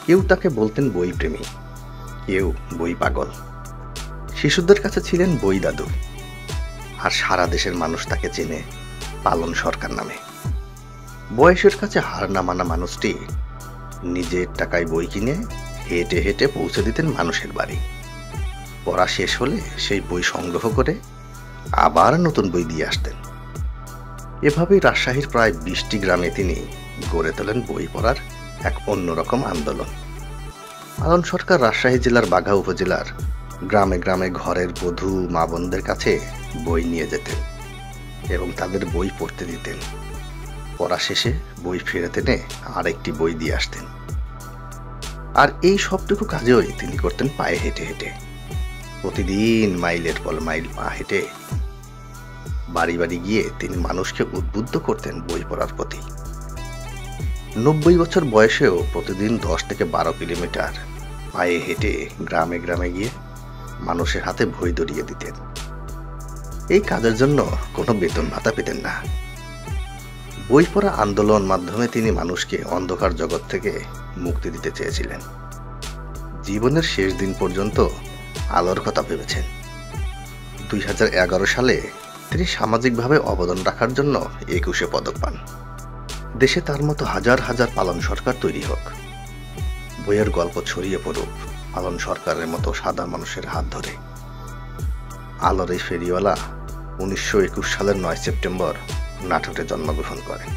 কেউ তাকে বলতেন বই প্রেমী, কেউ বই পাগল। শিশুদের কাছে ছিলেন বই দাদু, আর সারা দেশের মানুষ তাকে চেনে পালন সরকার নামে। বয়সের কাছে হার না মানা মানুষটি নিজের টাকায় বই কিনে হেঁটে হেঁটে পৌঁছে দিতেন মানুষের বাড়ি। পড়া শেষ হলে সেই বই সংগ্রহ করে আবার নতুন বই দিয়ে আসতেন। এভাবেই রাজশাহীর প্রায় 20টি গ্রামে তিনি গড়ে তোলেন বই পড়ার এক অন্যরকম আন্দোলন। পালন সরকার রাজশাহী জেলার বাঘা উপজেলার গ্রামে গ্রামে ঘরের বধূ মা বোনদের কাছে বই নিয়ে যেতেন এবং তাদের বই পড়তে দিতেন। পড়া শেষে বই ফেরত এনে আরেকটি বই দিয়ে আসতেন। আর এই সবটুকু কাজই তিনি করতেন পায়ে হেঁটে হেঁটে। প্রতিদিন মাইলের পর মাইল পা হেঁটে বাড়ি বাড়ি গিয়ে তিনি মানুষকে উদ্বুদ্ধ করতেন বই পড়ার প্রতি। 90 বছর বয়সেও প্রতিদিন 10 থেকে 12 কিলোমিটার পায়ে হেঁটে গ্রামে গ্রামে গিয়ে মানুষের হাতে বই ধরিয়ে দিতেন। এই কাজের জন্য কোনো বেতন ভাতা পেতেন না। বই পড়া আন্দোলন মাধ্যমে তিনি মানুষকে অন্ধকার জগৎ থেকে মুক্তি দিতে চেয়েছিলেন। জীবনের শেষ দিন পর্যন্ত আলোর কথা ভেবেছেন। 2011 সালে তিনি সামাজিকভাবে অবদান রাখার জন্য 21শে পদক পান। দেশে তার মতো হাজার হাজার পালন সরকার তৈরি হোক, বইয়ের গল্প ছড়িয়ে পড়ুক পালন সরকারের মতো সাদা মানুষের হাত ধরে। আলোর এই ফেরিওয়ালা 1921 সালের 9 সেপ্টেম্বর নাটোরে জন্মগ্রহণ করেন।